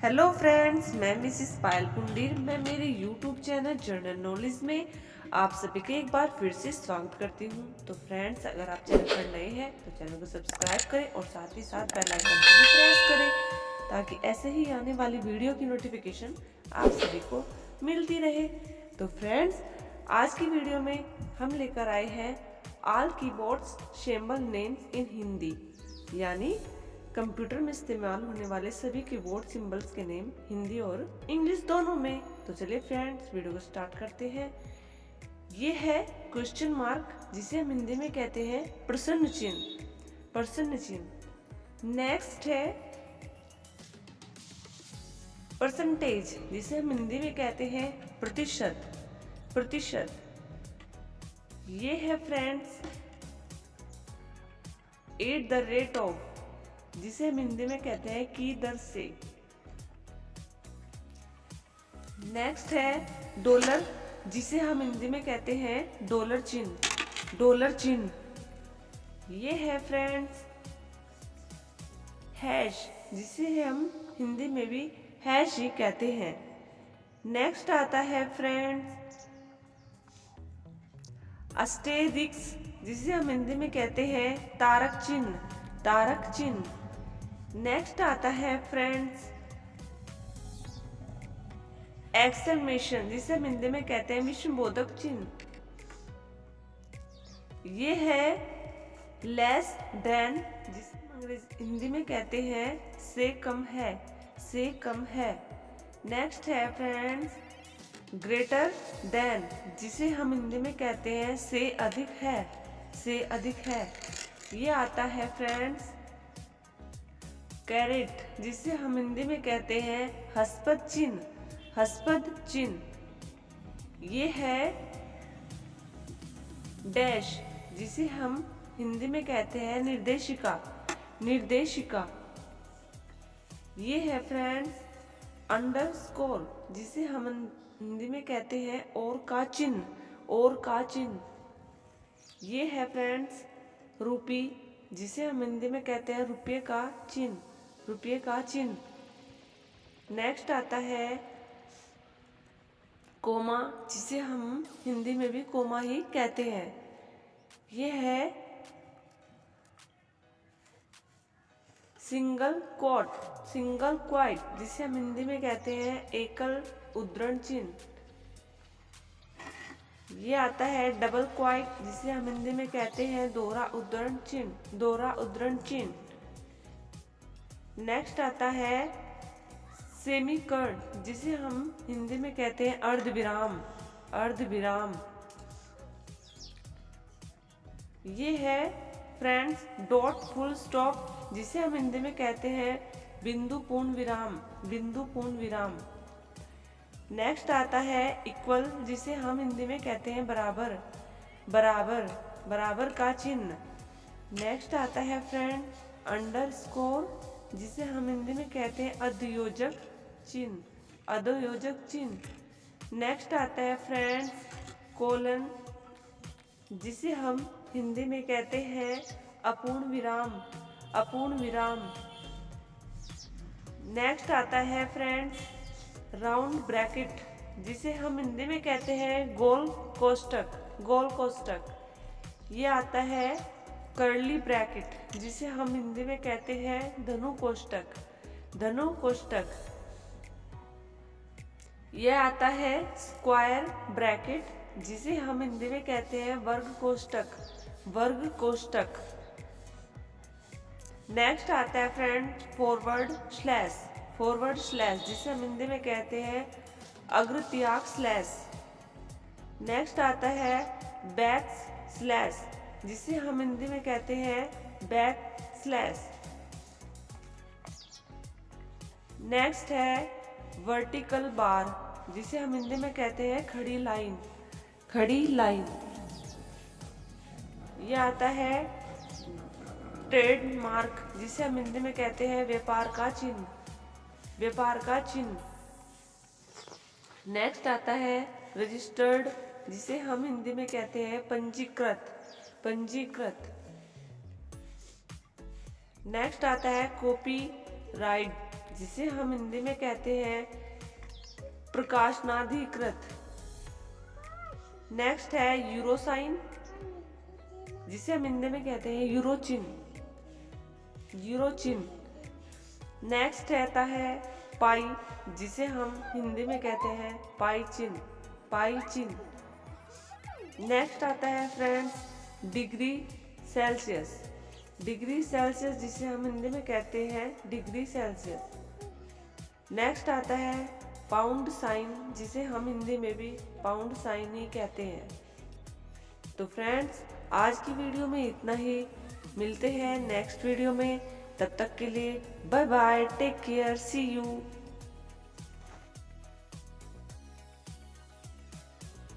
Hello friends, मैं Mrs पायल कुंडीर। मैं मेरे यूट्यूब चैनल जनरल नॉलेज में आप सभी का एक बार फिर से स्वागत करती हूँ। तो फ्रेंड्स, अगर आप चैनल पर नए हैं तो चैनल को सब्सक्राइब करें और साथ ही साथ बेल आइकन को भी प्रेस करें ताकि ऐसे ही आने वाली वीडियो की नोटिफिकेशन आप सभी को मिलती रहे। तो फ्रेंड्स, आज की वीडियो में हम लेकर आए हैं all keyboards symbol names in Hindi, यानी कंप्यूटर में इस्तेमाल होने वाले सभी कीबोर्ड सिंबल्स के नेम हिंदी और इंग्लिश दोनों में। तो चलिए फ्रेंड्स, वीडियो को स्टार्ट करते हैं। ये है क्वेश्चन मार्क, जिसे हम हिंदी में कहते हैं प्रश्न चिन्ह, प्रश्न चिन्ह। नेक्स्ट है परसेंटेज, जिसे हम हिंदी में कहते हैं प्रतिशत, प्रतिशत। ये है friends at the rate of, जिसे हम हिंदी में कहते हैं की दर से। नेक्स्ट है डॉलर, जिसे हम हिंदी में कहते हैं डॉलर चिन्ह, डॉलर चिन्ह। ये है फ्रेंड्स हैश, जिसे हम हिंदी में भी हैश ही कहते हैं। नेक्स्ट आता है फ्रेंड्स अस्टेरिक्स, जिसे हम हिंदी में कहते हैं तारक चिन्ह, तारक चिन्ह। नेक्स्ट आता है फ्रेंड्स एक्सक्लेमेशन, जिसे हम हिंदी में कहते हैं विस्मयबोधक चिन्ह। ये है लेस देन, जिसे हम हिंदी में कहते हैं से कम है, से कम है। नेक्स्ट है फ्रेंड्स ग्रेटर देन, जिसे हम हिंदी में कहते हैं से अधिक है, से अधिक है। ये आता है फ्रेंड्स कैरेट, जिसे हम हिंदी में कहते हैं हस्पद चिन्ह, हस्पद चिन्ह। ये है डैश, जिसे हम हिंदी में कहते हैं निर्देशिका, निर्देशिका। ये है फ्रेंड्स अंडरस्कोर, जिसे हम हिंदी में कहते हैं और का चिन्ह, और का चिन्ह। ये है फ्रेंड्स रूपी, जिसे हम हिंदी में कहते हैं रुपये का चिन्ह, रुपये का चिन्ह। नेक्स्ट आता है कोमा, जिसे हम हिंदी में भी कोमा ही कहते हैं। ये है सिंगल क्वोट, सिंगल क्वाइट, जिसे हम हिंदी में कहते हैं एकल उद्धरण चिन्ह। ये आता है डबल क्वाइट, जिसे हम हिंदी में कहते हैं दोहरा उद्धरण चिन्ह, दोहरा उद्धरण चिन्ह। नेक्स्ट आता है सेमीकर्न, जिसे हम हिंदी में कहते हैं अर्धविराम, अर्धविराम। ये है फ्रेंड्स डॉट फुल स्टॉप, जिसे हम हिंदी में कहते हैं बिंदु पूर्ण विराम, बिंदु पूर्ण विराम। नेक्स्ट आता है इक्वल, जिसे हम हिंदी में कहते हैं बराबर, बराबर, बराबर का चिन्ह। नेक्स्ट आता है फ्रेंड अंडरस्कोर, जिसे हम हिंदी में कहते हैं अधोयोजक चिन्ह, अधोयोजक चिन्ह। नेक्स्ट आता है फ्रेंड्स कोलन, जिसे हम हिंदी में कहते हैं अपूर्ण विराम, अपूर्ण विराम। नेक्स्ट आता है फ्रेंड्स राउंड ब्रैकेट, जिसे हम हिंदी में कहते हैं गोल कोष्टक, गोल कोष्टक। ये आता है कर्ली ब्रैकेट, जिसे हम हिंदी में कहते हैं धनु कोष्टक, धनु कोष्टक। यह आता है स्क्वायर ब्रैकेट, जिसे हम हिंदी में कहते हैं वर्ग कोष्टक, वर्ग कोष्टक। नेक्स्ट आता है friend forward slash, forward slash, जिसे हम हिंदी में कहते हैं अग्रत्याग स्लैश। नेक्स्ट आता है बैक स्लैश, जिसे हम हिंदी में कहते हैं बैक स्लैश। नेक्स्ट है वर्टिकल बार, जिसे हम हिंदी में कहते हैं खड़ी लाइन, खड़ी लाइन। यह आता है ट्रेडमार्क, जिसे हम हिंदी में कहते हैं व्यापार का चिन्ह, व्यापार का चिन्ह। नेक्स्ट आता है रजिस्टर्ड, जिसे हम हिंदी में कहते हैं पंजीकृत, पंजीकृत। नेक्स्ट आता है कॉपी राइट, जिसे हम हिंदी में कहते हैं प्रकाशनाधिकृत। नेक्स्ट है यूरो साइन, जिसे हम हिंदी में कहते हैं यूरो चिन्ह, यूरो चिन्ह। नेक्स्ट रहता है पाई, जिसे हम हिंदी में कहते हैं पाई चिन्ह, पाई चिन्ह। नेक्स्ट आता है friends degree Celsius, degree Celsius जिसे हम हिंदी में कहते हैं डिग्री सेल्सियस। नेक्स्ट आता है पाउंड साइन, जिसे हम हिंदी में भी पाउंड साइन ही कहते हैं। तो फ्रेंड्स आज की वीडियो में इतना ही, मिलते हैं नेक्स्ट वीडियो में, तब तक के लिए bye bye, take care, see you.